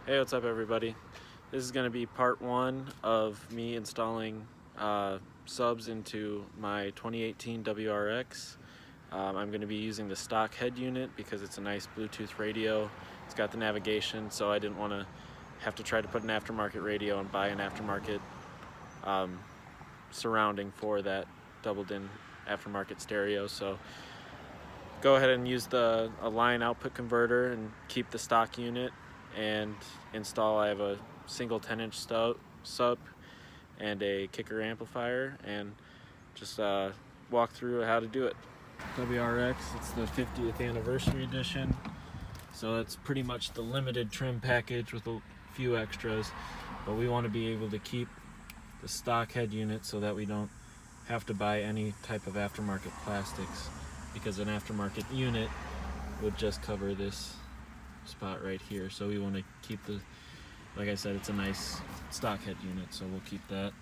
Hey, what's up everybody? This is going to be part one of me installing subs into my 2018 WRX. I'm going to be using the stock head unit because it's a nice Bluetooth radio. It's got the navigation, so I didn't want to have to try to put an aftermarket radio and buy an aftermarket surrounding for that doubled-in aftermarket stereo. So go ahead and use a line output converter and keep the stock unit and install. I have a single 10-inch sub and a kicker amplifier, and just walk through how to do it. WRX, it's the 50th anniversary edition, so it's pretty much the limited trim package with a few extras, but we want to be able to keep the stock head unit so that we don't have to buy any type of aftermarket plastics, because an aftermarket unit would just cover this spot right here. So we want to keep the, like I said, it's a nice stock head unit, so we'll keep that.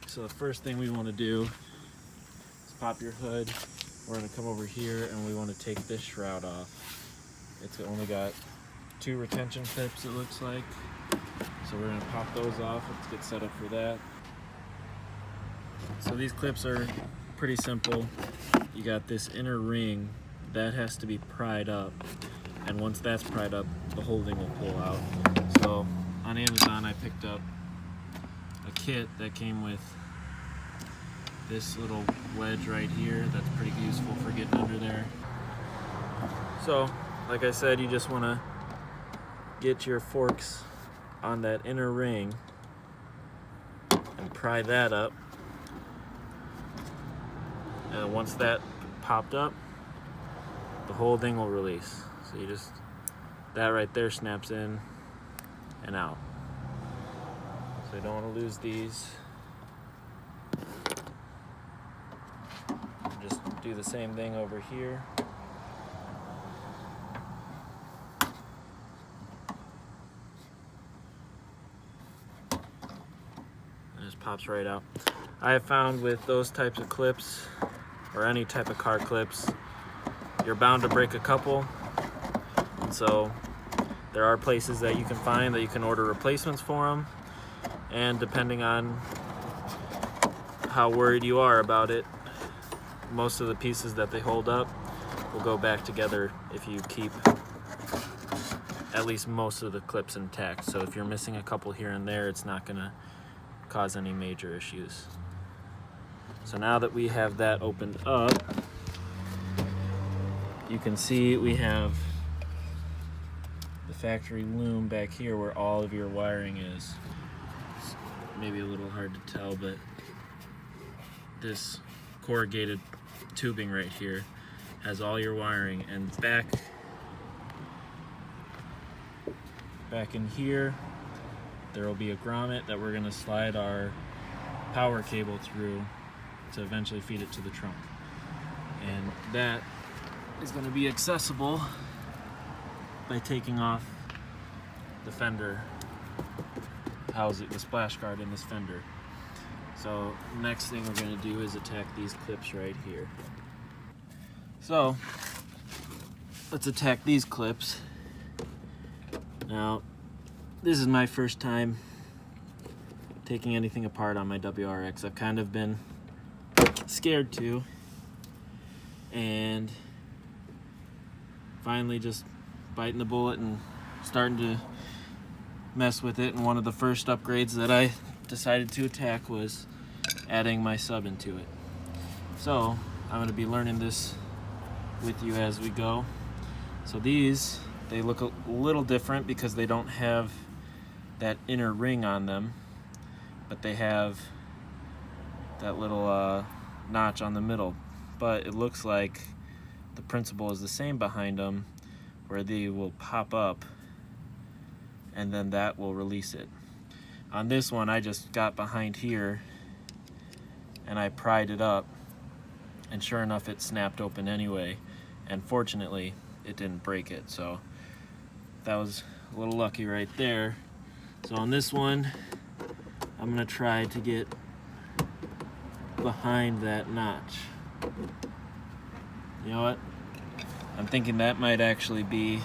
So the first thing we want to do is pop your hood. We're going to come over here and we want to take this shroud off. It's only got 2 retention clips, it looks like, so we're going to pop those off. Let's get set up for that. So these clips are pretty simple. You got this inner ring that has to be pried up, and once that's pried up, the whole thing will pull out. So on Amazon I picked up a kit that came with this little wedge right here that's pretty useful for getting under there. So like I said, you just want to get your forks on that inner ring and pry that up, and once that popped up, the whole thing will release. So you just, that right there snaps in and out. So you don't want to lose these. Just do the same thing over here. It just pops right out. I have found with those types of clips, or any type of car clips, you're bound to break a couple. And so there are places that you can find that you can order replacements for them, and depending on how worried you are about it, most of the pieces that they hold up will go back together if you keep at least most of the clips intact. So if you're missing a couple here and there, it's not going to cause any major issues. So now that we have that opened up, you can see we have the factory loom back here where all of your wiring is. It's maybe a little hard to tell, but this corrugated tubing right here has all your wiring, and back in here there will be a grommet that we're going to slide our power cable through to eventually feed it to the trunk, and that is going to be accessible by taking off the fender housing, the splash guard in this fender. So next thing we're going to do is attack these clips right here. So let's attack these clips. Now this is my first time taking anything apart on my WRX. I've kind of been scared to, and finally just biting the bullet and starting to mess with it. And one of the first upgrades that I decided to attack was adding my sub into it. So I'm going to be learning this with you as we go. So these, they look a little different because they don't have that inner ring on them, but they have that little notch on the middle. But it looks like the principle is the same behind them, where they will pop up and then that will release it. On this one, I just got behind here and I pried it up, and sure enough it snapped open anyway, and fortunately it didn't break it, so that was a little lucky right there. So on this one, I'm gonna try to get behind that notch. You know what? I'm thinking that might actually be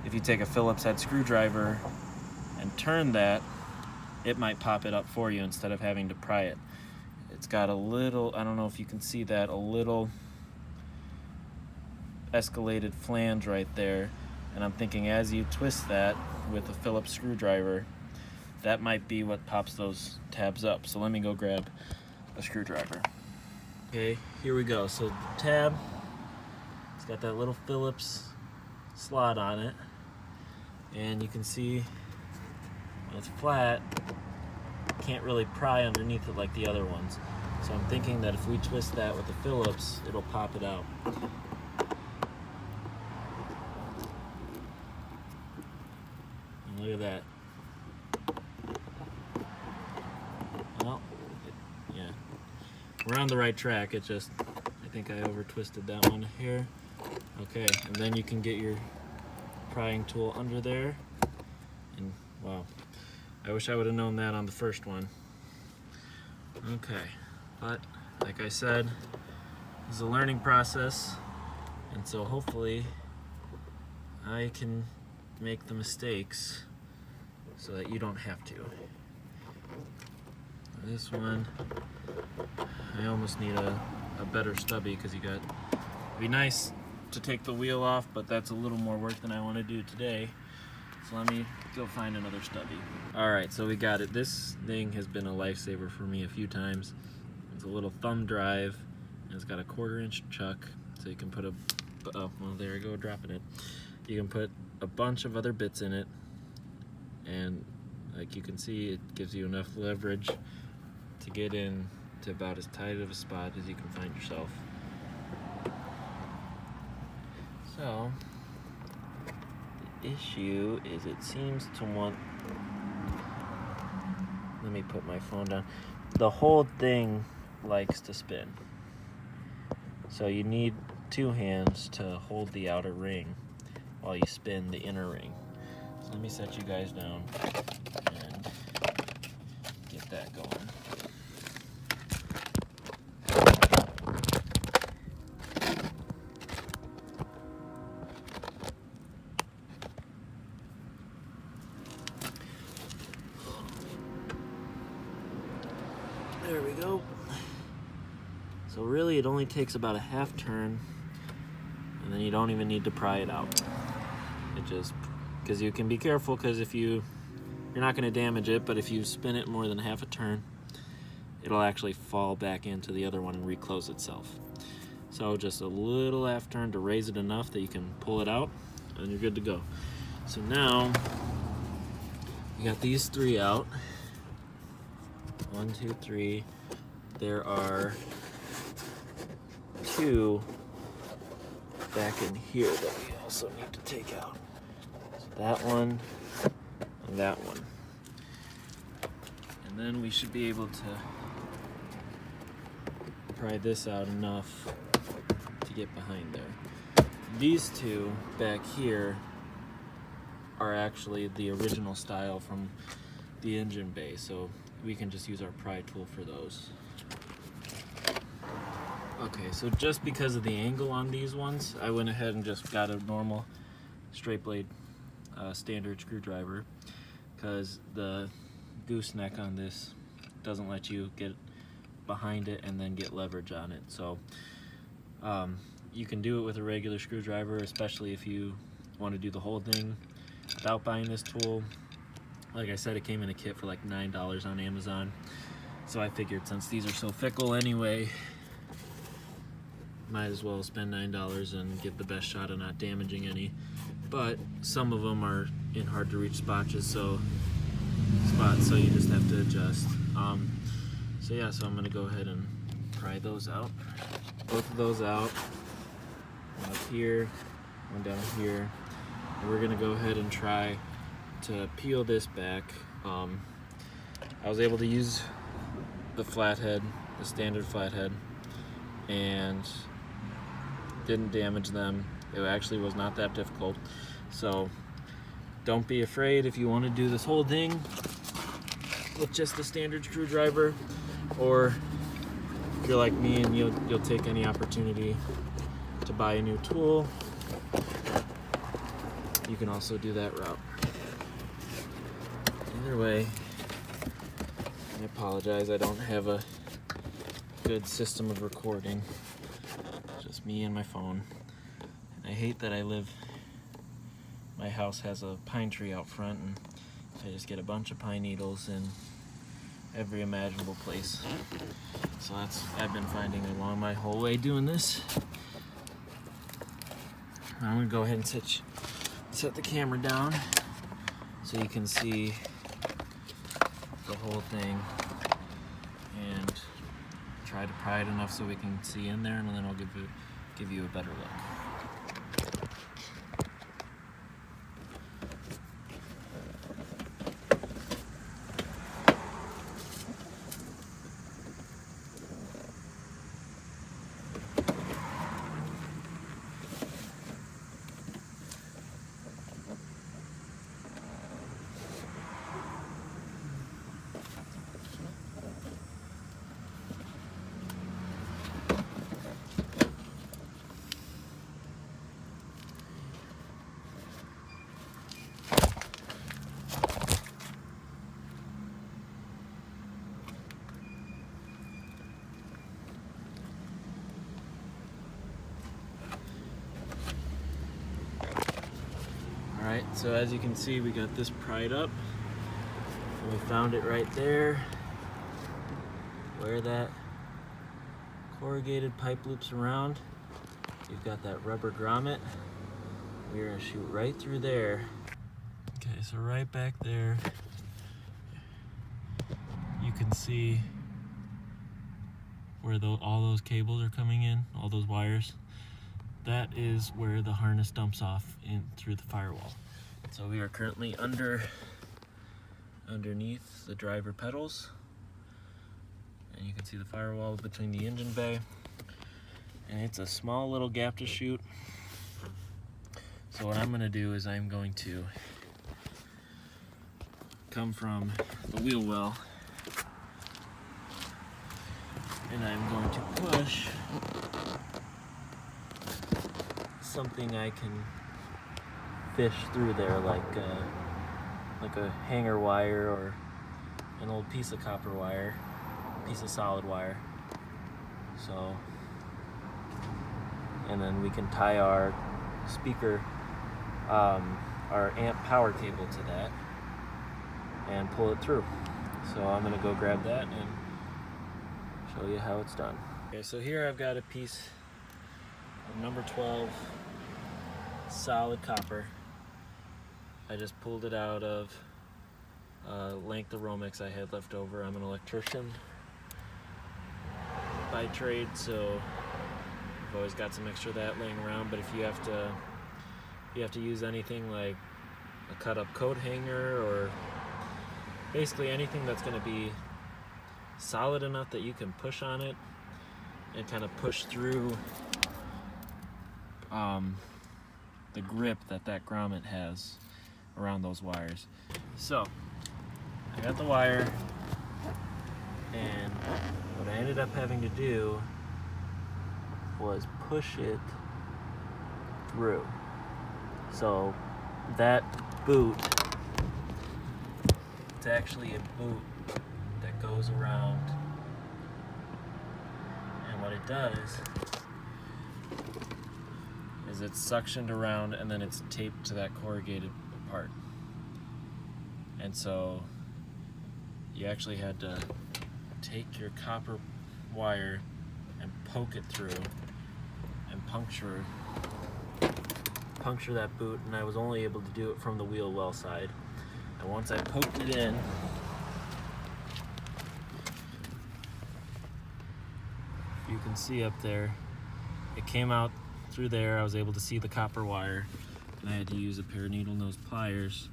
if you take a Phillips head screwdriver and turn that, it might pop it up for you instead of having to pry it. It's got a little, I don't know if you can see that, a little escalated flange right there, and I'm thinking as you twist that with a Phillips screwdriver, that might be what pops those tabs up. So let me go grab a screwdriver. Okay, here we go. So the tab, it's got that little Phillips slot on it, and you can see when it's flat, can't really pry underneath it like the other ones. So I'm thinking that if we twist that with the Phillips, it'll pop it out. And look at that. Well, yeah, we're on the right track. It just, I think I over twisted that one here. Okay, and then you can get your prying tool under there, and wow, I wish I would have known that on the first one. Okay, but like I said, it's a learning process, and so hopefully I can make the mistakes so that you don't have to. This one, I almost need a better stubby, because you got, it'd be nice to take the wheel off, but that's a little more work than I want to do today. So let me go find another stubby. All right, so we got it. This thing has been a lifesaver for me a few times. It's a little thumb drive, and it's got a 1/4-inch chuck, so you can put a, oh, well, there you go, dropping it. You can put a bunch of other bits in it, and like you can see, it gives you enough leverage to get in to about as tight of a spot as you can find yourself. So the issue is it seems to want, let me put my phone down. The whole thing likes to spin. So you need 2 hands to hold the outer ring while you spin the inner ring. So let me set you guys down and get that going. There we go. So really it only takes about a half turn, and then you don't even need to pry it out. It just, because you can be careful, because if you're not going to damage it, but if you spin it more than half a turn, it'll actually fall back into the other one and reclose itself. So just a little half turn to raise it enough that you can pull it out, and you're good to go. So now you got these 3 out. 1, 2, 3. There are 2 back in here that we also need to take out. So that one and that one. And then we should be able to pry this out enough to get behind there. These 2 back here are actually the original style from the engine bay, so we can just use our pry tool for those. Okay, so just because of the angle on these ones, I went ahead and just got a normal straight blade standard screwdriver, because the gooseneck on this doesn't let you get behind it and then get leverage on it. So you can do it with a regular screwdriver, especially if you want to do the whole thing without buying this tool. Like I said, it came in a kit for like $9 on Amazon. So I figured since these are so fickle anyway, might as well spend $9 and get the best shot of not damaging any. But some of them are in hard to reach spots, so you just have to adjust. So yeah, so I'm gonna go ahead and pry those out. Both of those out. One up here, one down here. And we're gonna go ahead and try to peel this back. I was able to use the flathead, the standard flathead, and didn't damage them. It actually was not that difficult. So don't be afraid if you want to do this whole thing with just a standard screwdriver, or if you're like me and you'll take any opportunity to buy a new tool. you can also do that route. Either way, I apologize, I don't have a good system of recording. Just me and my phone. And I hate that my house has a pine tree out front, and I just get a bunch of pine needles in every imaginable place. So I've been finding along my whole way doing this. I'm gonna go ahead and set the camera down so you can see the whole thing, and try to pry it enough so we can see in there, and then I'll give you a better look. Alright, so as you can see, we got this pried up, and we found it right there where that corrugated pipe loops around. You've got that rubber grommet. We're going to shoot right through there. Okay, so right back there, you can see where all those cables are coming in, all those wires. That is where the harness dumps off in through the firewall. So we are currently underneath the driver pedals, and you can see the firewall between the engine bay, and it's a small little gap to shoot. So what I'm going to do is I'm going to come from the wheel well, and I'm going to push something I can fish through there, like a hanger wire or an old piece of copper wire, piece of solid wire. So, and then we can tie our speaker, our amp power cable to that and pull it through. So I'm gonna go grab that and show you how it's done. Okay, so here I've got a piece of number 12 solid copper. I just pulled it out of a length of Romex I had left over. I'm an electrician by trade, so I've always got some extra of that laying around. But if you have to use anything like a cut up coat hanger, or basically anything that's going to be solid enough that you can push on it and kind of push through the grip that grommet has around those wires. So I got the wire, and what I ended up having to do was push it through. So that boot, it's actually a boot that goes around, and what it does is it's suctioned around and then it's taped to that corrugated part. And so you actually had to take your copper wire and poke it through and puncture that boot, and I was only able to do it from the wheel well side. And once I poked it in, you can see up there, it came out through there. I was able to see the copper wire, and I had to use a pair of needle nose pliers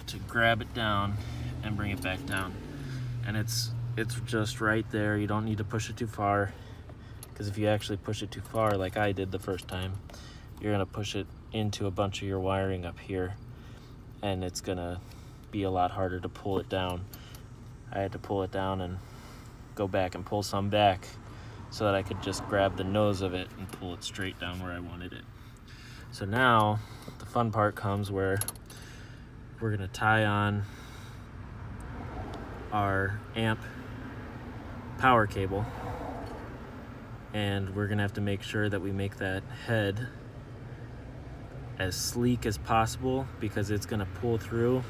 to grab it down and bring it back down. And it's just right there. You don't need to push it too far, because if you actually push it too far like I did the first time, you're gonna push it into a bunch of your wiring up here, and it's gonna be a lot harder to pull it down. I had to pull it down and go back and pull some back so that I could just grab the nose of it and pull it straight down where I wanted it. So now the fun part comes where we're gonna tie on our amp power cable, and we're gonna have to make sure that we make that head as sleek as possible, because it's gonna pull through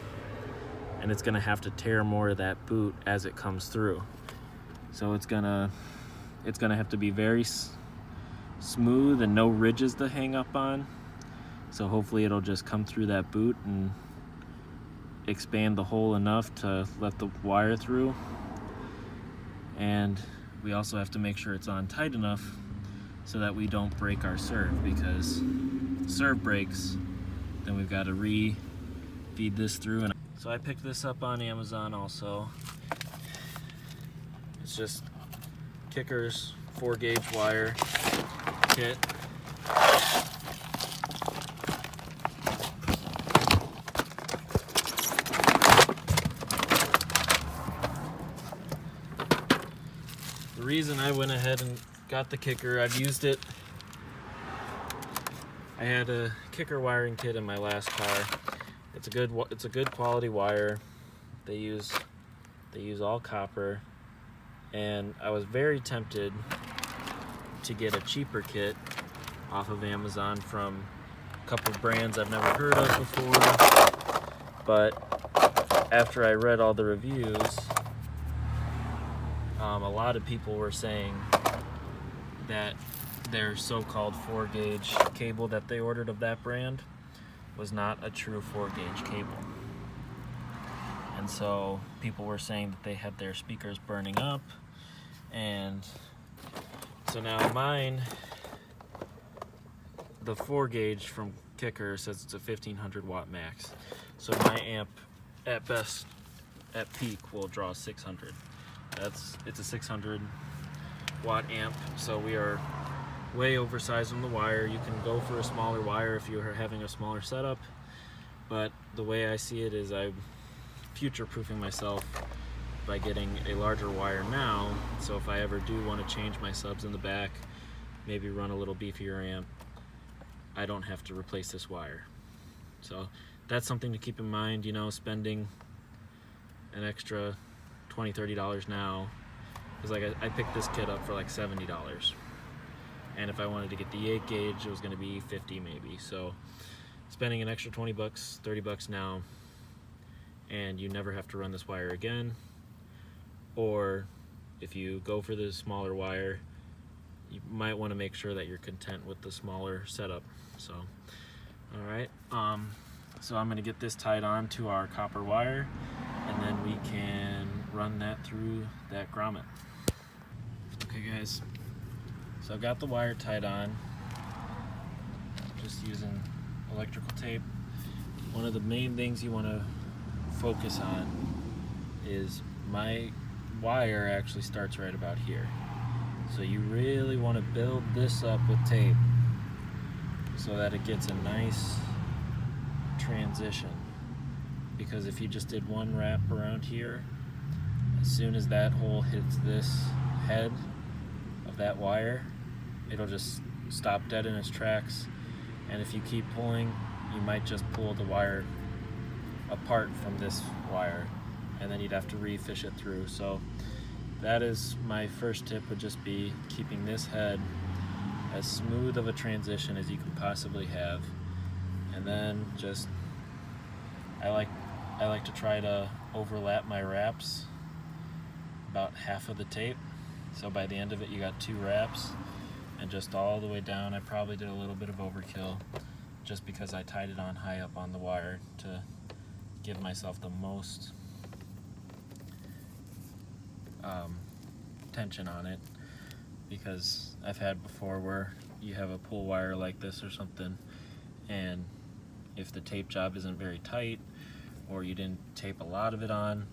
and it's gonna have to tear more of that boot as it comes through. So it's gonna have to be very smooth and no ridges to hang up on. So hopefully it'll just come through that boot and expand the hole enough to let the wire through. And we also have to make sure it's on tight enough so that we don't break our serve, because if the serve breaks, then we've got to re-feed this through. And so I picked this up on Amazon also. It's just Kicker's 4-gauge wire kit. The reason I went ahead and got the Kicker, I've used it. I had a Kicker wiring kit in my last car. It's a good quality wire. They use all copper, and I was very tempted to get a cheaper kit off of Amazon from a couple of brands I've never heard of before. But after I read all the reviews, a lot of people were saying that their so-called 4-gauge cable that they ordered of that brand was not a true 4-gauge cable. And so people were saying that they had their speakers burning up, and so now mine, the 4-gauge from Kicker says it's a 1500 watt max. So my amp at best, at peak, will draw 600. It's a 600 watt amp, so we are way oversized on the wire. You can go for a smaller wire if you are having a smaller setup, but the way I see it is I'm future-proofing myself by getting a larger wire now, so if I ever do want to change my subs in the back, maybe run a little beefier amp, I don't have to replace this wire. So that's something to keep in mind, you know, spending an extra $20-$30 now, because like I picked this kit up for like $70, and if I wanted to get the 8-gauge, it was going to be $50 maybe. So spending an extra $20, $30 now, and you never have to run this wire again. Or if you go for the smaller wire, you might want to make sure that you're content with the smaller setup. So all right, so I'm going to get this tied on to our copper wire, and then we can run that through that grommet. Okay guys, so I've got the wire tied on, just using electrical tape. One of the main things you want to focus on is my wire actually starts right about here. So you really want to build this up with tape so that it gets a nice transition. Because if you just did one wrap around here, as soon as that hole hits this head of that wire, it'll just stop dead in its tracks. And if you keep pulling, you might just pull the wire apart from this wire, and then you'd have to re-fish it through. So that is my first tip, would just be keeping this head as smooth of a transition as you can possibly have. And then just I like to try to overlap my wraps about half of the tape, so by the end of it you got 2 wraps, and just all the way down. I probably did a little bit of overkill just because I tied it on high up on the wire to give myself the most tension on it, because I've had before where you have a pull wire like this or something, and if the tape job isn't very tight, or you didn't tape a lot of it on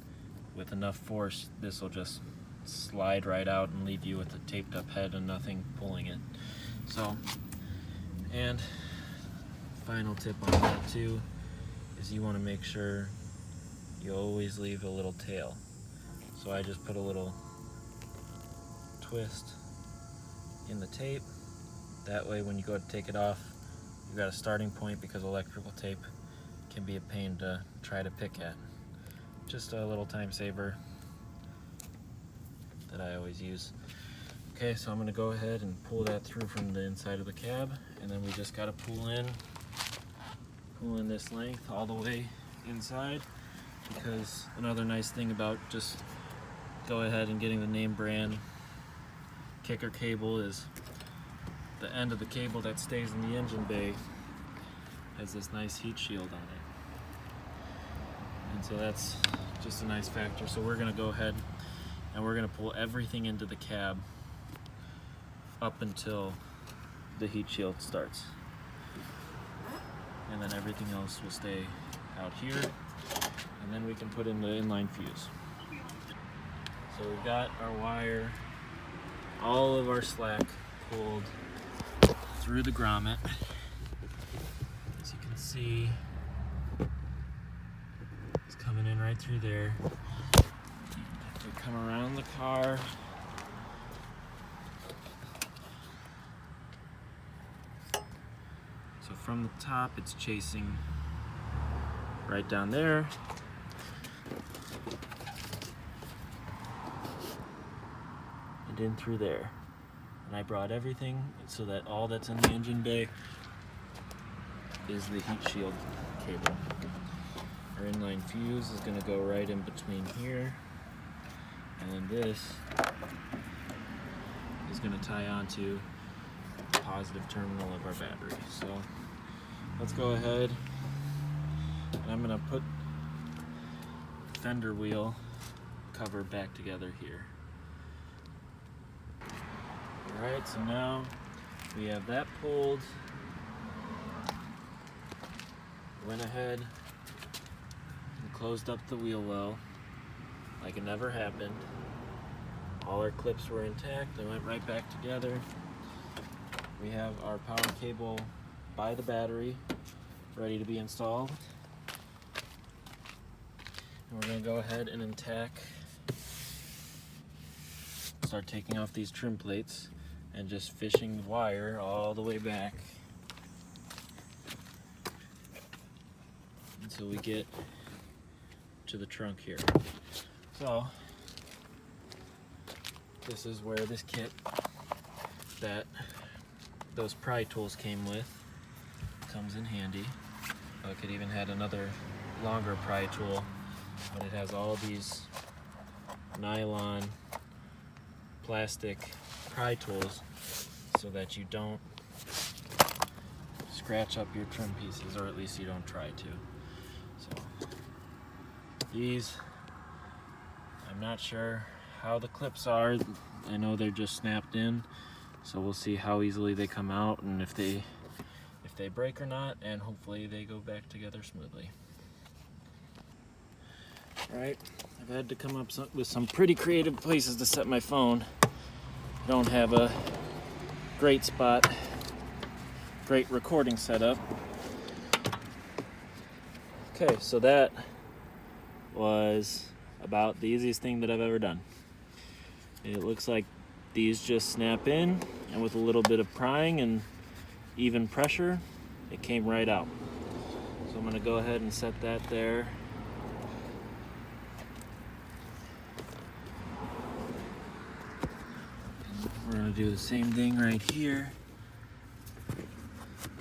with enough force, this will just slide right out and leave you with a taped up head and nothing pulling it. So, and final tip on that too is you want to make sure you always leave a little tail. So I just put a little twist in the tape. That way when you go to take it off, you've got a starting point, because electrical tape can be a pain to try to pick at. Just a little time saver that I always use. Okay, so I'm going to go ahead and pull that through from the inside of the cab, and then we just got to pull in this length all the way inside, because another nice thing about just go ahead and getting the name brand kicker cable is the end of the cable that stays in the engine bay has this nice heat shield on it. And so that's just a nice factor. So we're going to go ahead and we're going to pull everything into the cab up until the heat shield starts. And then everything else will stay out here. And then we can put in the inline fuse. So we've got our wire, all of our slack pulled through the grommet. As you can see, it's coming in right through there. We come around the car. So from the top, it's chasing right down there. And in through there. And I brought everything so that all that's in the engine bay is the heat shield cable. Our inline fuse is going to go right in between here, and then this is going to tie onto the positive terminal of our battery. So let's go ahead, and I'm going to put the fender wheel cover back together here. Alright, so now we have that pulled. Went ahead and closed up the wheel well like it never happened. All our clips were intact. They went right back together. We have our power cable by the battery ready to be installed. And we're going to go ahead and start taking off these trim plates and just fishing the wire all the way back until we get to the trunk here. So this is where this kit that those pry tools came with comes in handy. It could even had another longer pry tool, but it has all these nylon plastic pry tools so that you don't scratch up your trim pieces, or at least you don't try to. So these, I'm not sure how the clips are. I know they're just snapped in, so we'll see how easily they come out and if they break or not, and hopefully they go back together smoothly. Alright, I've had to come up with some pretty creative places to set my phone. I don't have a great spot, great recording setup. Okay, so that was about the easiest thing that I've ever done. It looks like these just snap in, and with a little bit of prying and even pressure, it came right out. So I'm going to go ahead and set that there. We're going to do the same thing right here.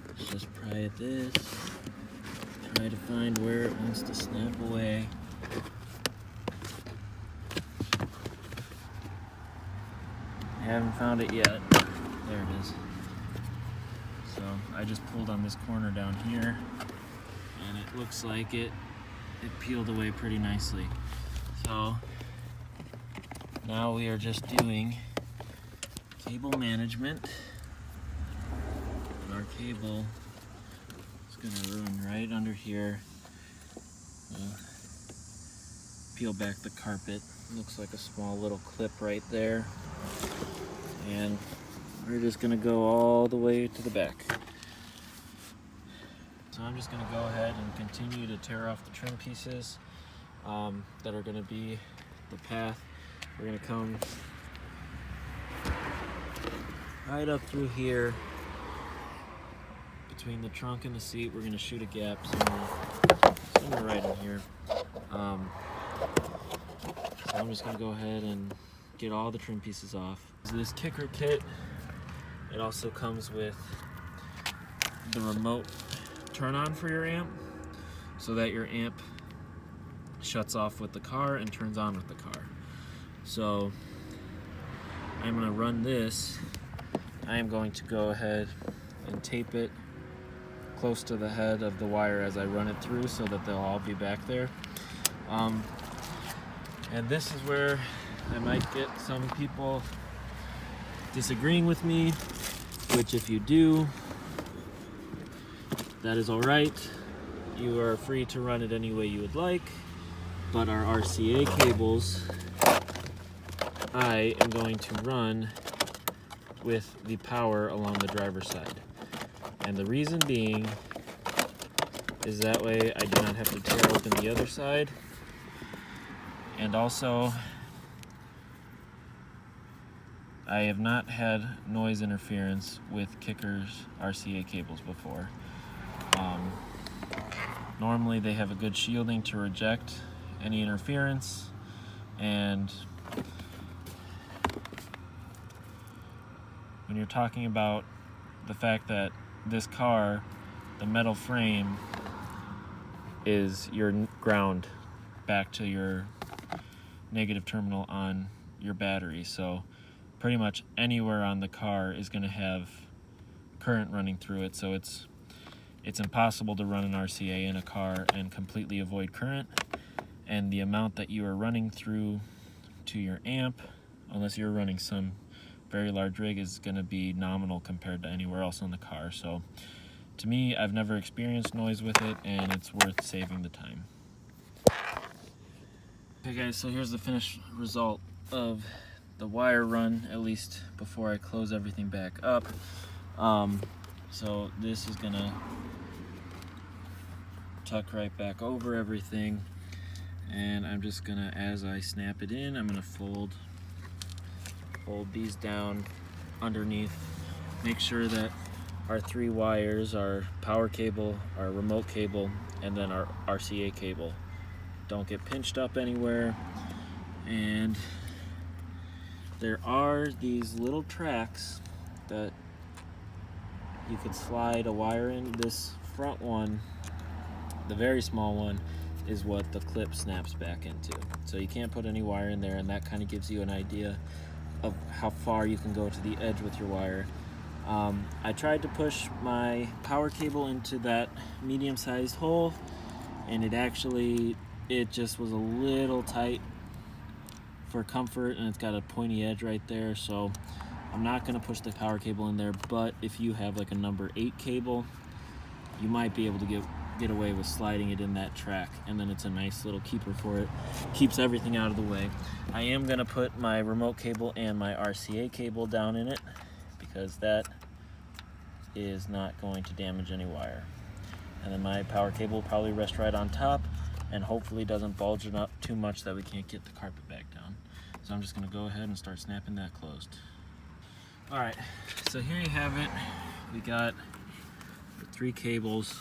Let's just pry at this. Try to find where it wants to snap away. I haven't found it yet. There it is. So I just pulled on this corner down here, and it looks like it peeled away pretty nicely. So now we are just doing cable management, and our cable is going to run right under here. Peel back the carpet. Looks like a small little clip right there, and we're just going to go all the way to the back. So I'm just going to go ahead and continue to tear off the trim pieces that are going to be the path. We're going to come right up through here between the trunk and the seat. We're going to shoot a gap somewhere right in here. So I'm just going to go ahead and get all the trim pieces off. So this kicker kit, it also comes with the remote turn on for your amp, so that your amp shuts off with the car and turns on with the car. So I'm going to run this. I am going to go ahead and tape it close to the head of the wire as I run it through, so that they'll all be back there. And this is where I might get some people disagreeing with me, which if you do, that is all right. You are free to run it any way you would like, but our RCA cables, I am going to run with the power along the driver's side. And the reason being is that way I do not have to tear open the other side. And also, I have not had noise interference with Kicker's RCA cables before. Normally they have a good shielding to reject any interference, and when you're talking about the fact that this car, the metal frame, is your ground back to your negative terminal on your battery, so pretty much anywhere on the car is going to have current running through it, so it's impossible to run an RCA in a car and completely avoid current. And the amount that you are running through to your amp, unless you're running some very large rig, is going to be nominal compared to anywhere else on the car. So to me, I've never experienced noise with it, and it's worth saving the time. Okay guys, so here's the finished result of the wire run, at least before I close everything back up. So this is gonna tuck right back over everything, and I'm just gonna, as I snap it in, I'm gonna fold these down underneath. Make sure that our 3 wires, our power cable, our remote cable, and then our RCA cable, don't get pinched up anywhere. And there are these little tracks that you could slide a wire in. This front one, the very small one, is what the clip snaps back into. So you can't put any wire in there, and that kind of gives you an idea of how far you can go to the edge with your wire. I tried to push my power cable into that medium-sized hole, and it just was a little tight for comfort, and it's got a pointy edge right there, so I'm not going to push the power cable in there. But if you have like a number 8 cable, you might be able to get away with sliding it in that track, and then it's a nice little keeper for it. Keeps everything out of the way. I am going to put my remote cable and my RCA cable down in it, because that is not going to damage any wire. And then my power cable will probably rest right on top, and hopefully doesn't bulge it up too much that we can't get the carpet back down. So I'm just going to go ahead and start snapping that closed. Alright, so here you have it. We got the 3 cables.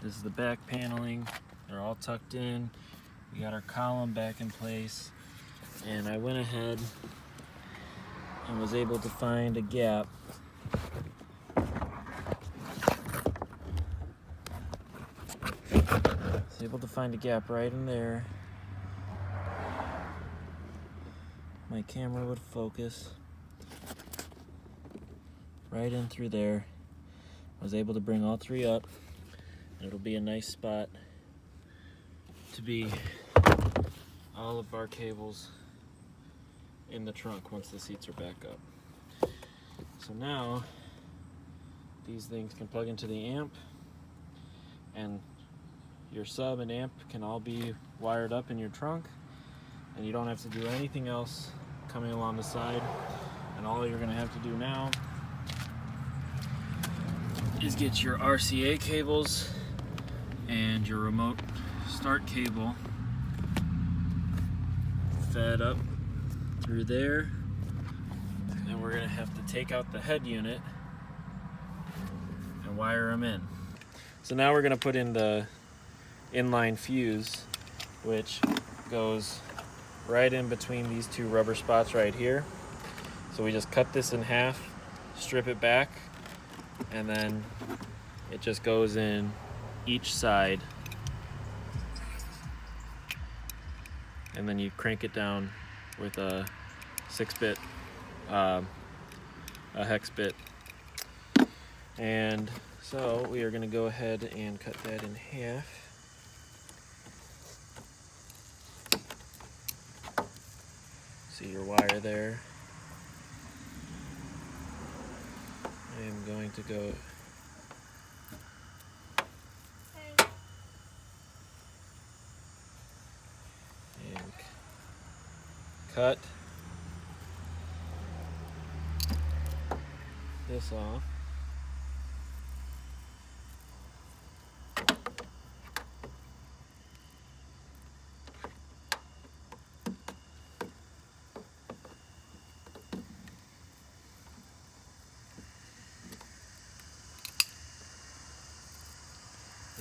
This is the back paneling. They're all tucked in. We got our column back in place. And I went ahead and was able to find a gap right in there. My camera would focus right in through there. I was able to bring all 3 up, and it'll be a nice spot to be all of our cables in the trunk once the seats are back up. So now these things can plug into the amp, and your sub and amp can all be wired up in your trunk, and you don't have to do anything else coming along the side. And all you're going to have to do now is get your RCA cables and your remote start cable fed up through there, and we're going to have to take out the head unit, and and wire them in. So now we're going to put in the inline fuse, which goes right in between these two rubber spots right here. So we just cut this in half, strip it back, and then it just goes in each side. And then you crank it down with a 6-bit, a hex bit. And so we are going to go ahead and cut that in half. See your wire there. I am going to go and cut this off.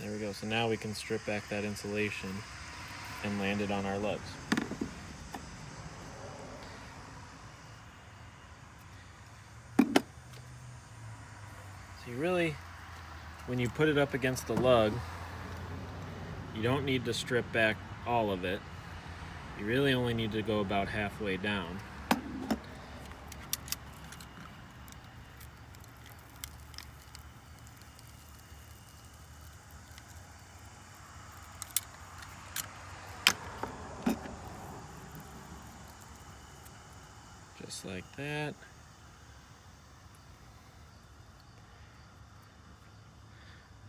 There we go. So now we can strip back that insulation and land it on our lugs. So you really, when you put it up against the lug, you don't need to strip back all of it. You really only need to go about halfway down. Just like that.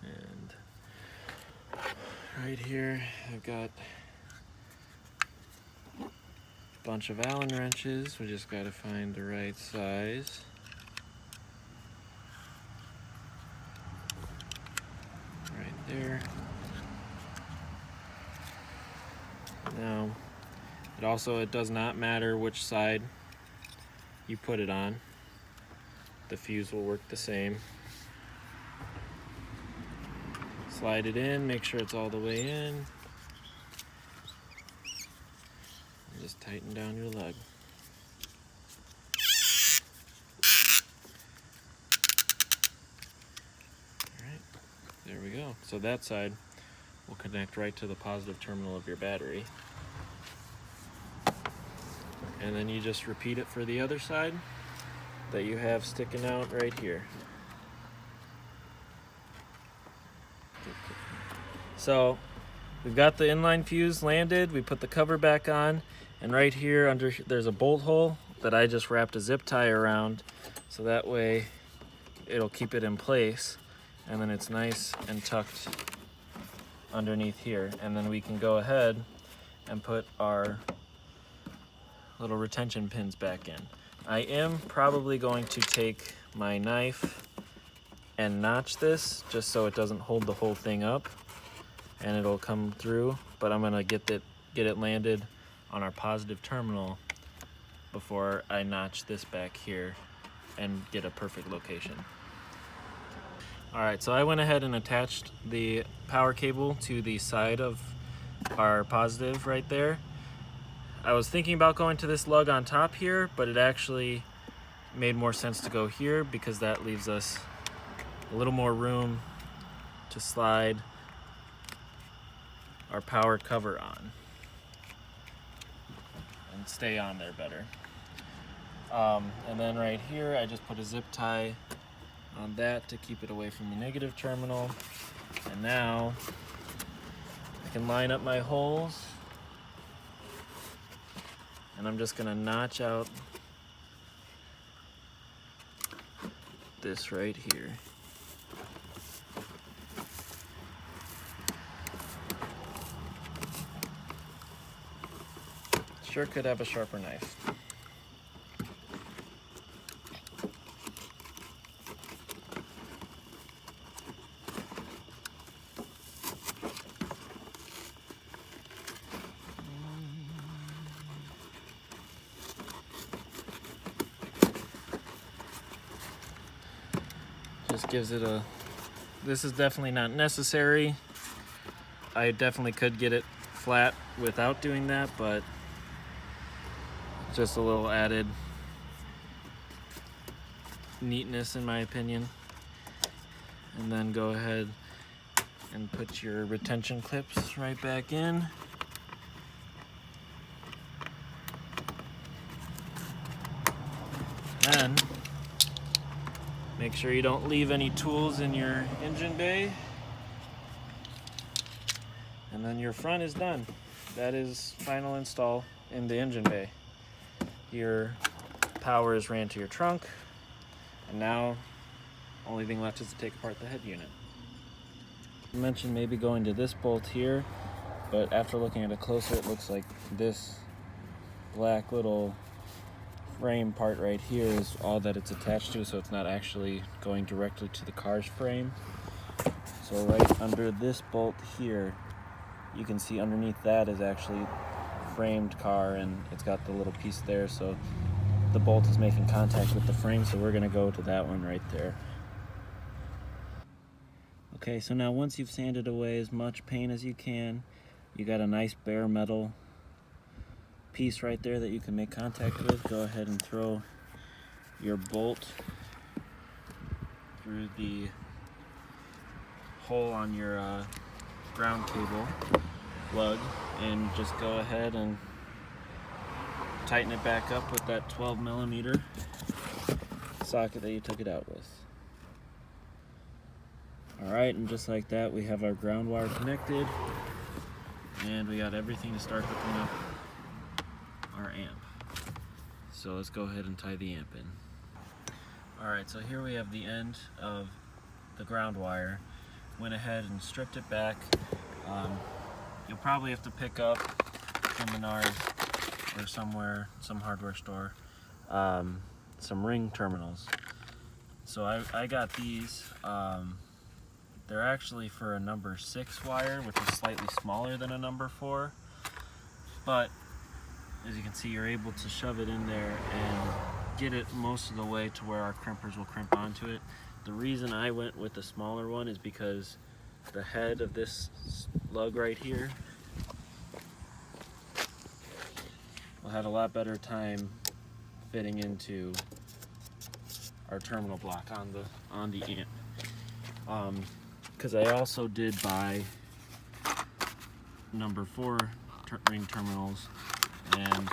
And right here, I've got a bunch of Allen wrenches. We just got to find the right size. Right there. Now, it does not matter which side you put it on. The fuse will work the same. Slide it in, make sure it's all the way in. And just tighten down your lug. Alright, there we go. So that side will connect right to the positive terminal of your battery. And then you just repeat it for the other side that you have sticking out right here. So we've got the inline fuse landed, we put the cover back on, and right here under there's a bolt hole that I just wrapped a zip tie around, so that way it'll keep it in place, and then it's nice and tucked underneath here. And then we can go ahead and put our little retention pins back in. I am probably going to take my knife and notch this just so it doesn't hold the whole thing up and it'll come through, but I'm gonna get it landed on our positive terminal before I notch this back here and get a perfect location. Alright, so I went ahead and attached the power cable to the side of our positive right there. I was thinking about going to this lug on top here, but it actually made more sense to go here because that leaves us a little more room to slide our power cover on and stay on there better. And then right here, I just put a zip tie on that to keep it away from the negative terminal. And now I can line up my holes. And I'm just gonna notch out this right here. Sure could have a sharper knife. Just gives it a This is definitely not necessary. I definitely could get it flat without doing that, but just a little added neatness in my opinion. And then go ahead and put your retention clips right back in. Then make sure you don't leave any tools in your engine bay. And then your front is done. That is final install in the engine bay. Your power is ran to your trunk, and now only thing left is to take apart the head unit. I mentioned maybe going to this bolt here, but after looking at it closer, it looks like this black little frame part right here is all that it's attached to, so it's not actually going directly to the car's frame. So right under this bolt here, you can see underneath that is actually framed car, and it's got the little piece there, so the bolt is making contact with the frame, so we're going to go to that one right there. Okay, so now once you've sanded away as much paint as you can, you got a nice bare metal piece right there that you can make contact with. Go ahead and throw your bolt through the hole on your ground cable lug, and just go ahead and tighten it back up with that 12mm socket that you took it out with. Alright, and just like that, we have our ground wire connected, and we got everything to start hooking up our amp. So let's go ahead and tie the amp in. Alright, so here we have the end of the ground wire. Went ahead and stripped it back. You'll probably have to pick up from Menards or somewhere, some hardware store, some ring terminals. So I got these. They're actually for a number 6 wire, which is slightly smaller than a number 4. But as you can see, you're able to shove it in there and get it most of the way to where our crimpers will crimp onto it. The reason I went with the smaller one is because the head of this lug right here will have a lot better time fitting into our terminal block on the amp. Because I also did buy number 4 ring terminals, and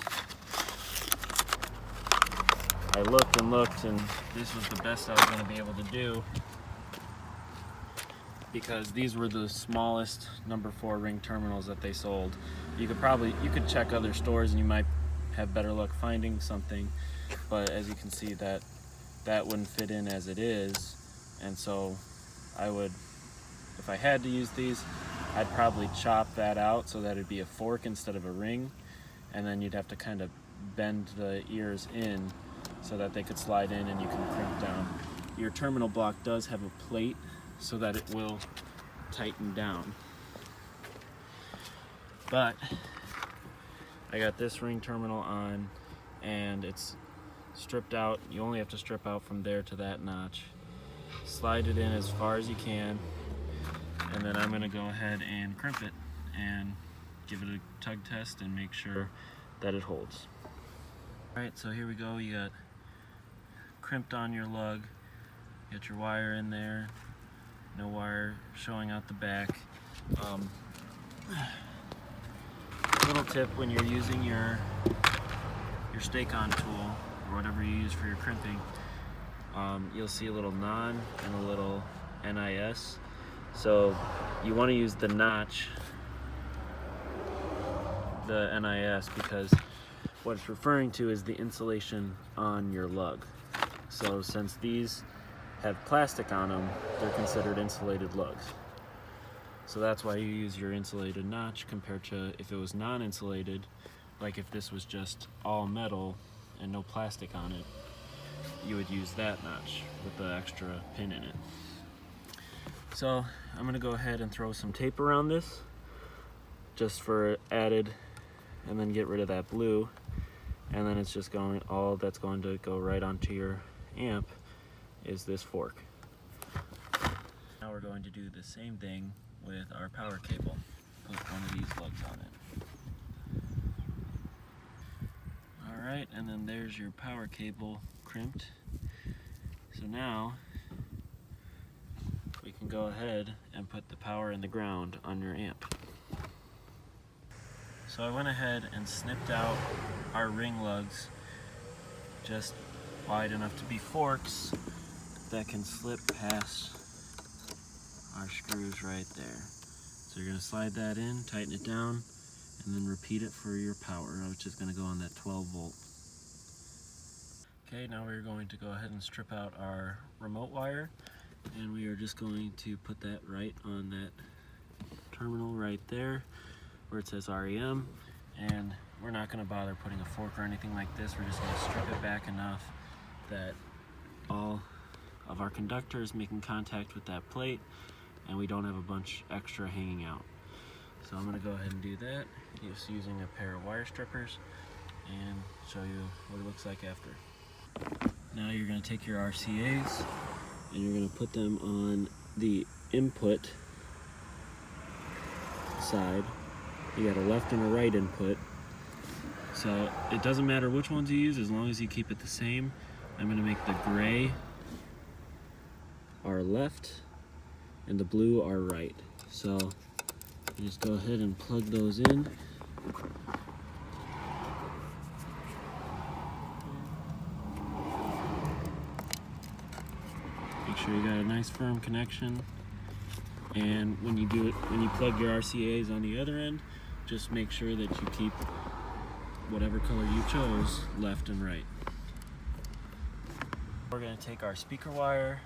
I looked and looked, and this was the best I was going to be able to do, because these were the smallest number 4 ring terminals that they sold. You could check other stores and you might have better luck finding something, but as you can see, that wouldn't fit in as it is, and so I would, if I had to use these, I'd probably chop that out so that it'd be a fork instead of a ring, and then you'd have to kind of bend the ears in so that they could slide in and you can crimp down. Your terminal block does have a plate so that it will tighten down. But I got this ring terminal on, and it's stripped out. You only have to strip out from there to that notch. Slide it in as far as you can, and then I'm going to go ahead and crimp it and give it a tug test and make sure that it holds. Alright, so here we go. You got crimped on your lug, get your wire in there, no wire showing out the back. Little tip when you're using your stake-on tool or whatever you use for your crimping, you'll see a little non and a little NIS. So you want to use the notch, the NIS, because what it's referring to is the insulation on your lug. So since these have plastic on them, they're considered insulated lugs. So that's why you use your insulated notch compared to if it was non-insulated, like if this was just all metal and no plastic on it, you would use that notch with the extra pin in it. So I'm going to go ahead and throw some tape around this just for added, and then get rid of that blue, and then it's just going, all that's going to go right onto your amp is this fork. Now we're we're going to do the same thing with our power cable. Put one of these lugs on it. Alright, and then there's your power cable crimped. So now we can go ahead and put the power in the ground on your amp. So I went ahead and snipped out our ring lugs just wide enough to be forks that can slip past our screws right there. So you're going to slide that in, tighten it down, and then repeat it for your power, which is going to go on that 12 volt. Okay, now we're going to go ahead and strip out our remote wire, and we are just going to put that right on that terminal right there where it says REM, and we're not going to bother putting a fork or anything like this. We're just going to strip it back enough that all of our conductor is making contact with that plate and we don't have a bunch extra hanging out. So I'm going to go ahead and do that just using a pair of wire strippers and show you what it looks like after. Now you're going to take your RCAs and you're going to put them on the input side. You got a left and a right input. So it doesn't matter which ones you use as long as you keep it the same. I'm going to make the gray our left and the blue our right. So you just go ahead and plug those in. Make sure you got a nice firm connection. And when you do it, when you plug your RCAs on the other end, just make sure that you keep whatever color you chose left and right. We're going to take our speaker wire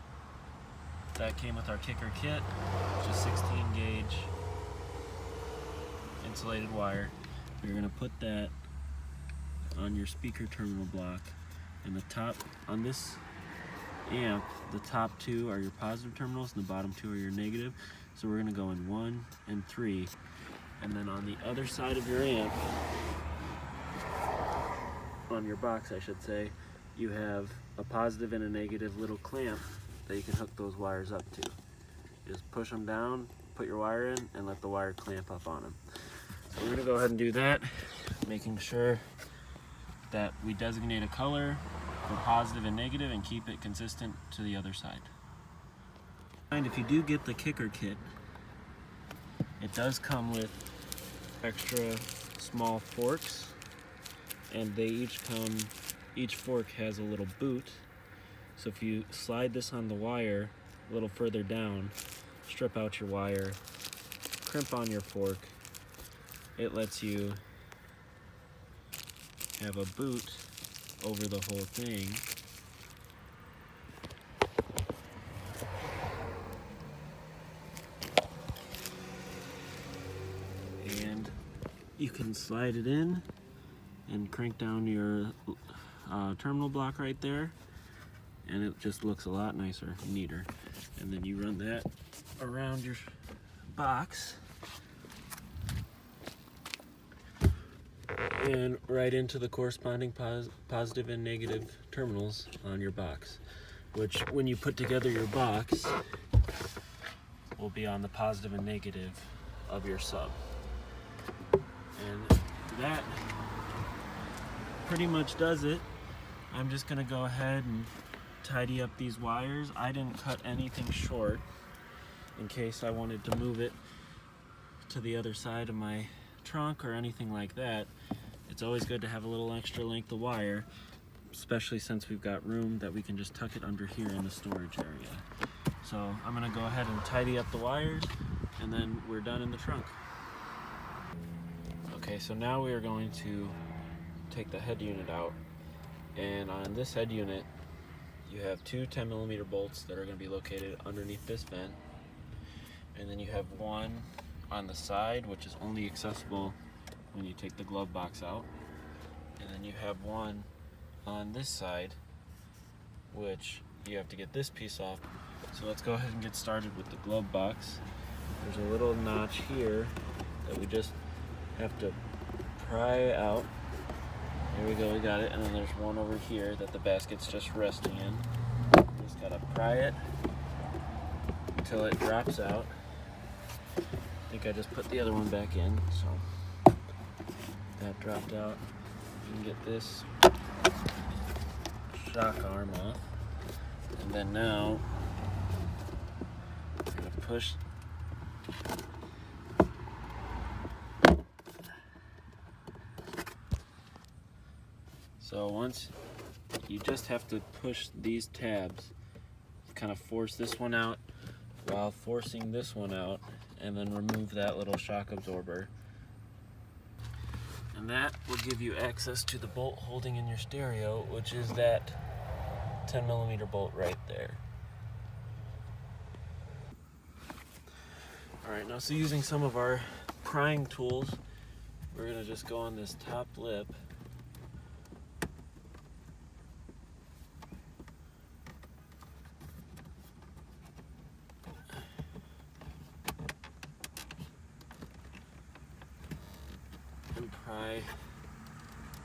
that came with our kicker kit, which is 16 gauge insulated wire. You're going to put that on your speaker terminal block, and the top on this amp, the top two are your positive terminals and the bottom two are your negative. So we're going to go in 1 and 3, and then on the other side of your amp, on your box I should say, you have a positive and a negative little clamp that you can hook those wires up to. Just push them down, put your wire in, and let the wire clamp up on them. So we're going to go ahead and do that, making sure that we designate a color for positive and negative and keep it consistent to the other side. And if you do get the kicker kit, it does come with extra small forks, and they each fork has a little boot. So if you slide this on the wire a little further down, strip out your wire, crimp on your fork, it lets you have a boot over the whole thing. And you can slide it in and crank down your terminal block right there, and it just looks a lot nicer, neater. And then you run that around your box and right into the corresponding positive and negative terminals on your box, which when you put together your box will be on the positive and negative of your sub. And that pretty much does it. I'm just gonna go ahead and tidy up these wires. I didn't cut anything short in case I wanted to move it to the other side of my trunk or anything like that. It's always good to have a little extra length of wire, especially since we've got room that we can just tuck it under here in the storage area. So I'm gonna go ahead and tidy up the wires, and then we're done in the trunk. Okay, so now we are going to take the head unit out, and on this head unit you have two 10mm bolts that are going to be located underneath this vent, and then you have one on the side which is only accessible when you take the glove box out, and then you have one on this side which you have to get this piece off. So let's go ahead and get started with the glove box. There's a little notch here that we just have to pry out. There we go, we got it. And then there's one over here that the basket's just resting in. Just gotta pry it till it drops out. I think I just put the other one back in, so that dropped out. You can get this shock arm off, and then now I'm going to push so once you just have to push these tabs, kind of force this one out while forcing this one out, and then remove that little shock absorber. And that will give you access to the bolt holding in your stereo, which is that 10mm bolt right there. Alright, now so using some of our prying tools, we're going to just go on this top lip. And pry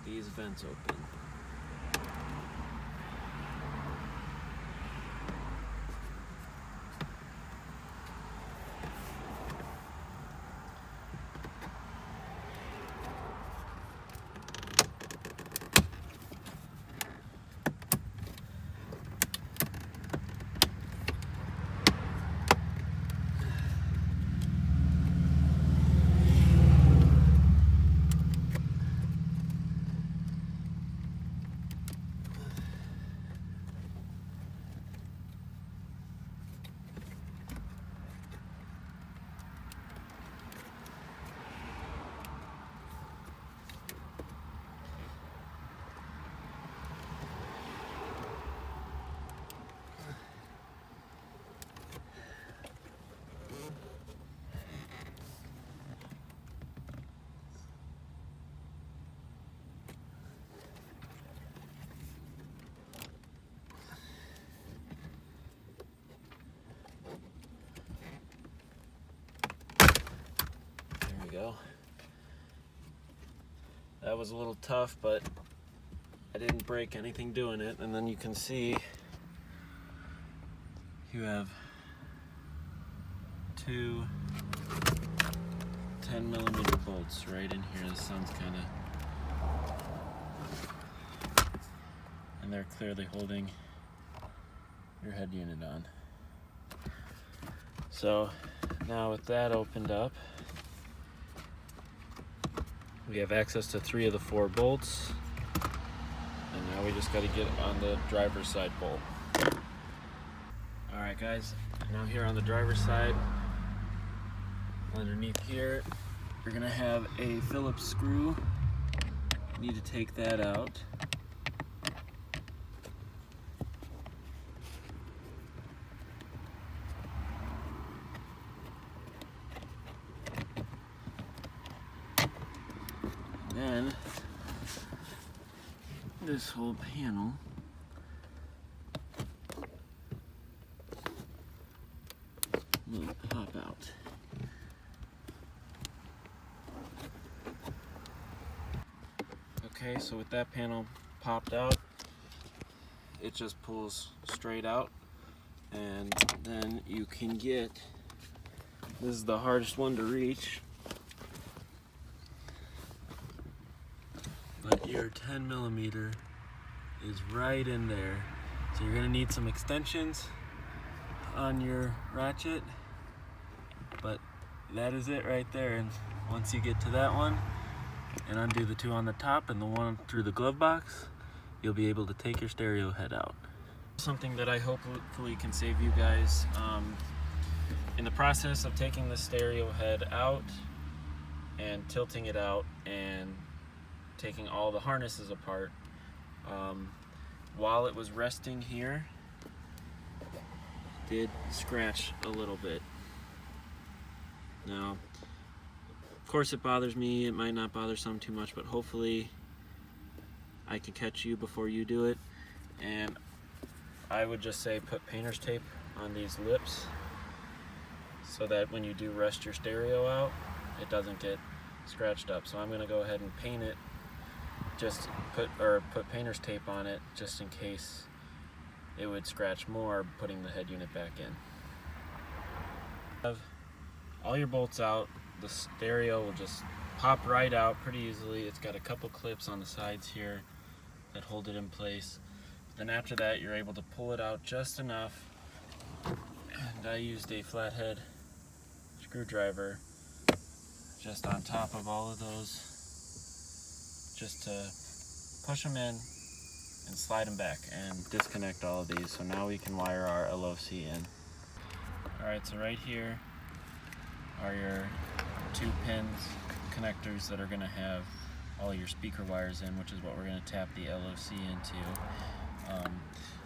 these vents open. Go. That was a little tough, but I didn't break anything doing it. And then you can see you have two 10mm bolts right in here. The sun's kind of, and they're clearly holding your head unit on. So now with that opened up, we have access to 3 of the 4 bolts, and now we just got to get on the driver's side bolt. Alright guys, now here on the driver's side, underneath here, you're going to have a Phillips screw. You need to take that out. Then this whole panel will pop out. Okay, so with that panel popped out, it just pulls straight out, and then you can get, this is the hardest one to reach, but your 10mm is right in there. So you're gonna need some extensions on your ratchet, but that is it right there. And once you get to that one and undo the 2 on the top and the one through the glove box, you'll be able to take your stereo head out. Something that I hopefully can save you guys. In the process of taking the stereo head out and tilting it out and taking all the harnesses apart, while it was resting here, it did scratch a little bit. Now, of course it bothers me, it might not bother some too much, but hopefully I can catch you before you do it. And I would just say put painter's tape on these lips so that when you do rest your stereo out, it doesn't get scratched up. So I'm going to go ahead and paint it, just put painter's tape on it just in case it would scratch more putting the head unit back in. Have all your bolts out, the stereo will just pop right out pretty easily. It's got a couple clips on the sides here that hold it in place. Then after that, you're able to pull it out just enough. And I used a flathead screwdriver just on top of all of those, just to push them in and slide them back and disconnect all of these. So now we can wire our LOC in. Alright, so right here are your 2 pins, connectors that are going to have all your speaker wires in, which is what we're going to tap the LOC into.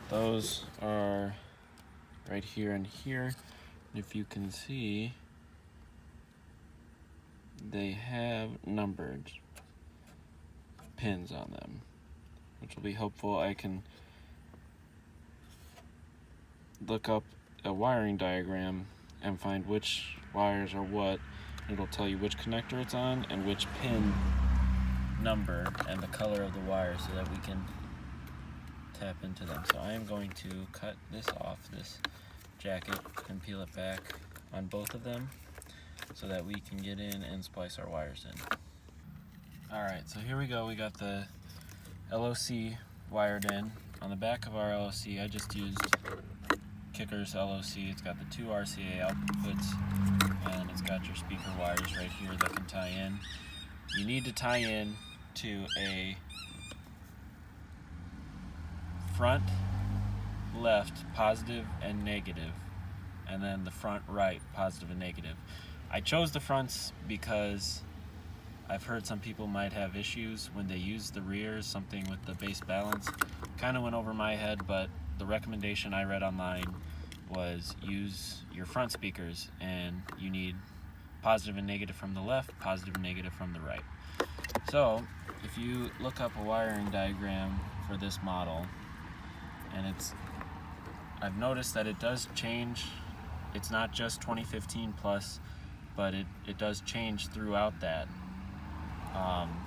Those are right here and here. And if you can see, they have numbered pins on them, which will be helpful. I can look up a wiring diagram and find which wires are what. It'll tell you which connector it's on and which pin number and the color of the wire so that we can tap into them. So I am going to cut this off, this jacket, and peel it back on both of them so that we can get in and splice our wires in. Alright, so here we go. We got the LOC wired in. On the back of our LOC, I just used Kicker's LOC. It's got the 2 RCA outputs and it's got your speaker wires right here that can tie in. You need to tie in to a front left positive and negative, and then the front right positive and negative. I chose the fronts because I've heard some people might have issues when they use the rears, something with the base balance. Kind of went over my head, but the recommendation I read online was use your front speakers, and you need positive and negative from the left, positive and negative from the right. So if you look up a wiring diagram for this model, and I've noticed that it does change. It's not just 2015 plus, but it does change throughout that,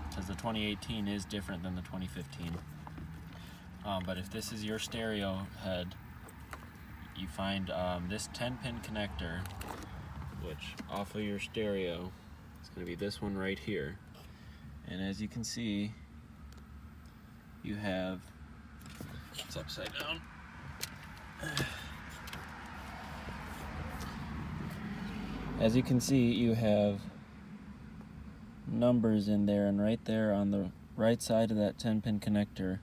because the 2018 is different than the 2015. But if this is your stereo head, you find this 10-pin connector, which off of your stereo is going to be this one right here. And as you can see, you have, it's upside down. As you can see, you have numbers in there, and right there on the right side of that 10-pin connector,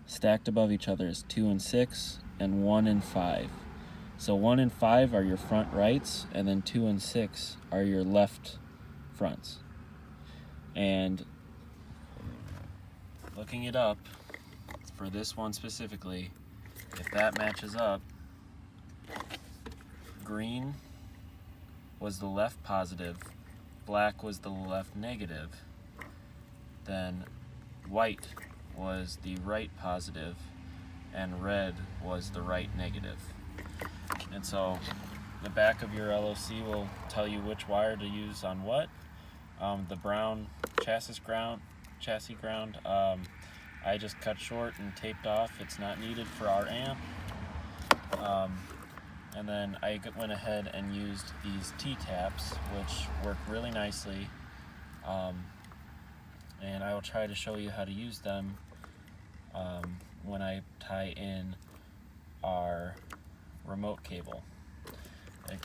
stacked above each other, is 2 and 6 and 1 and 5. So 1 and 5 are your front rights, and then 2 and 6 are your left fronts. And looking it up for this one specifically, if that matches up, green was the left positive, black was the left negative, then white was the right positive, and red was the right negative. And so the back of your LOC will tell you which wire to use on what. The brown chassis ground, I just cut short and taped off. It's not needed for our amp. And then I went ahead and used these T-taps, which work really nicely. And I will try to show you how to use them when I tie in our remote cable,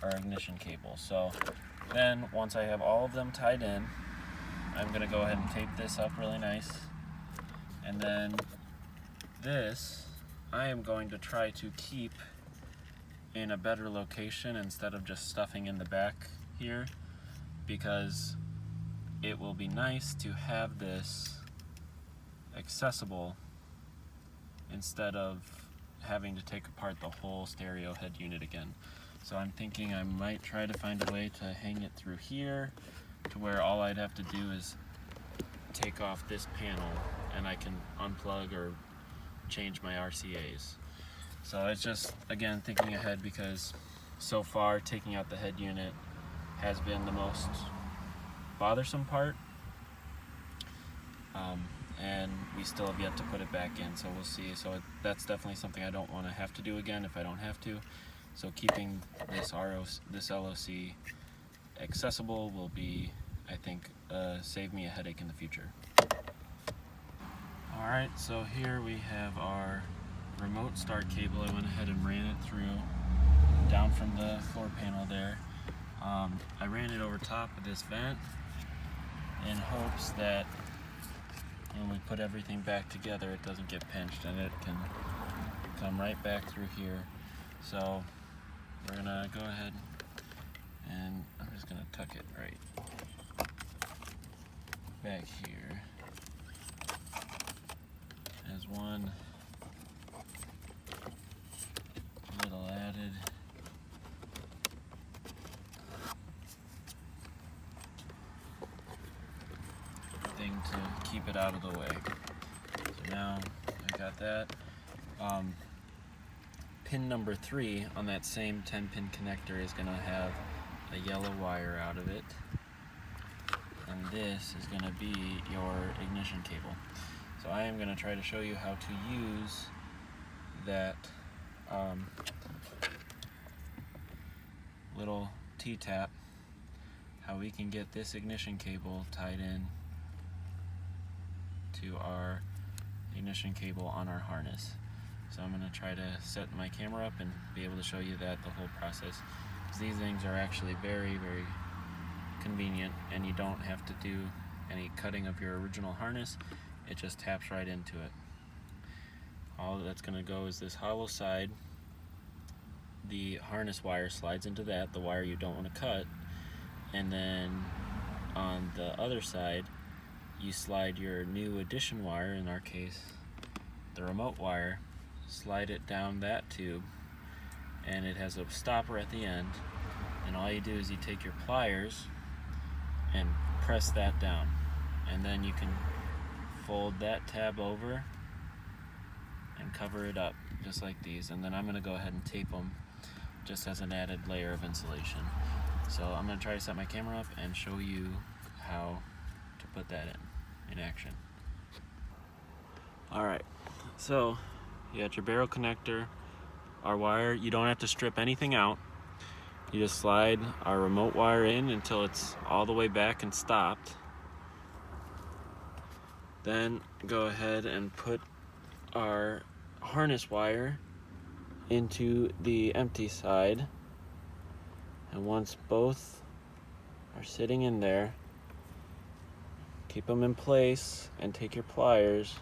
our ignition cable. So then once I have all of them tied in, I'm going to go ahead and tape this up really nice. And then this, I am going to try to keep in a better location instead of just stuffing in the back here, because it will be nice to have this accessible instead of having to take apart the whole stereo head unit again. So I'm thinking I might try to find a way to hang it through here to where all I'd have to do is take off this panel and I can unplug or change my RCAs. So it's just, again, thinking ahead, because so far taking out the head unit has been the most bothersome part, and we still have yet to put it back in, so we'll see. So that's definitely something I don't want to have to do again if I don't have to. So keeping this LOC accessible will be, I think, save me a headache in the future. Alright, so here we have our remote start cable. I went ahead and ran it through, down from the floor panel there. I ran it over top of this vent in hopes that when we put everything back together it doesn't get pinched and it can come right back through here. So we're gonna go ahead and I'm just gonna tuck it right back here as one little added thing to keep it out of the way. So now I got that. Pin number 3 on that same 10-pin connector is going to have a yellow wire out of it, and this is going to be your ignition cable. So I am going to try to show you how to use that little T-tap, how we can get this ignition cable tied in to our ignition cable on our harness. So I'm going to try to set my camera up and be able to show you that the whole process. These things are actually very, very convenient, and you don't have to do any cutting of your original harness. It just taps right into it. All that's going to go is this hollow side. The harness wire slides into that, the wire you don't want to cut, and then on the other side you slide your new addition wire, in our case the remote wire, slide it down that tube, and it has a stopper at the end, and all you do is you take your pliers and press that down, and then you can fold that tab over and cover it up just like these, and then I'm going to go ahead and tape them just as an added layer of insulation. So I'm going to try to set my camera up and show you how to put that in action. Alright, so you got your barrel connector, our wire. You don't have to strip anything out. You just slide our remote wire in until it's all the way back and stopped. Then go ahead and put our harness wire into the empty side, and once both are sitting in there, keep them in place and take your pliers,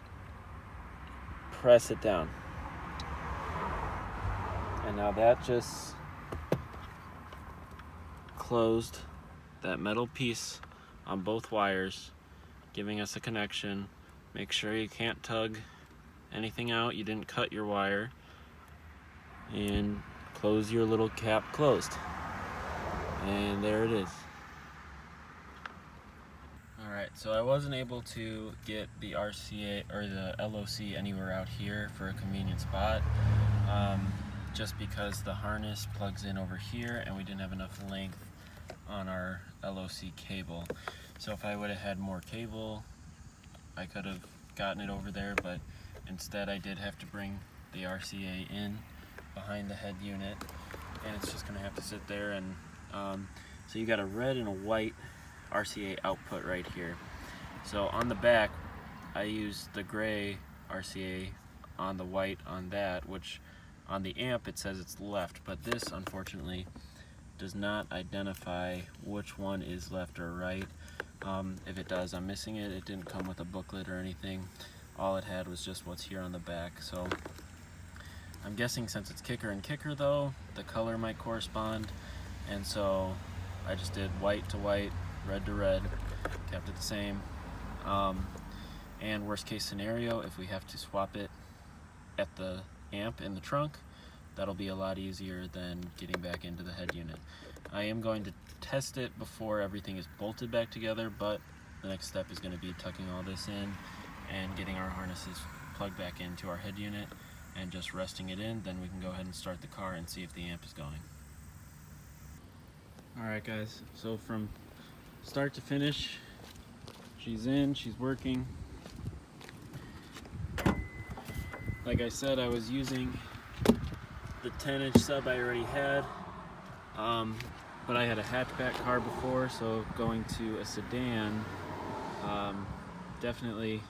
press it down, and now that just closed that metal piece on both wires, giving us a connection. Make sure you can't tug anything out, you didn't cut your wire, and close your little cap closed, and there it is. Alright, so I wasn't able to get the RCA or the LOC anywhere out here for a convenient spot, just because the harness plugs in over here and we didn't have enough length on our LOC cable. So if I would have had more cable, I could have gotten it over there, but instead I did have to bring the RCA in behind the head unit, and it's just going to have to sit there. And so you got a red and a white RCA output right here. So on the back I used the gray RCA on the white on that, which on the amp it says it's left, but this unfortunately does not identify which one is left or right. If it does, I'm missing it. It didn't come with a booklet or anything. All it had was just what's here on the back. So I'm guessing since it's kicker and kicker though, the color might correspond, and so I just did white to white, red to red, kept it the same. And worst case scenario, if we have to swap it at the amp in the trunk, that'll be a lot easier than getting back into the head unit. I am going to test it before everything is bolted back together, but the next step is going to be tucking all this in and getting our harnesses plugged back into our head unit and just resting it in. Then we can go ahead and start the car and see if the amp is going. Alright guys, so from start to finish, she's in, she's working. Like I said, I was using the 10-inch sub I already had, but I had a hatchback car before, so going to a sedan, definitely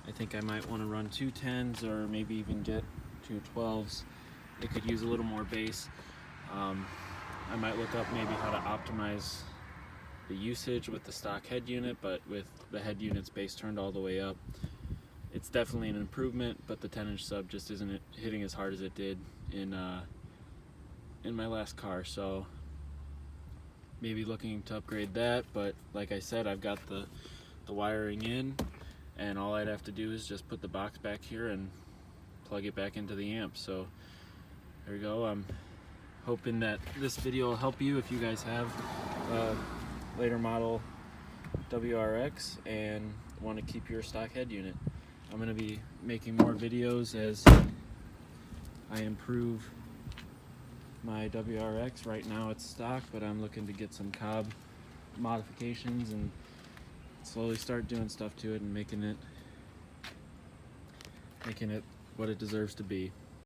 I think I might want to run two 10s or maybe even get two 12s. It could use a little more bass. I might look up maybe how to optimize the usage with the stock head unit, but with the head unit's bass turned all the way up, it's definitely an improvement, but the 10-inch sub just isn't hitting as hard as it did in my last car, so maybe looking to upgrade that. But like I said, I've got the wiring in, and all I'd have to do is just put the box back here and plug it back into the amp. So there we go. I'm hoping that this video will help you if you guys have a later model WRX and want to keep your stock head unit. I'm going to be making more videos as I improve my WRX. Right now it's stock, but I'm looking to get some cob modifications and slowly start doing stuff to it and making it what it deserves to be.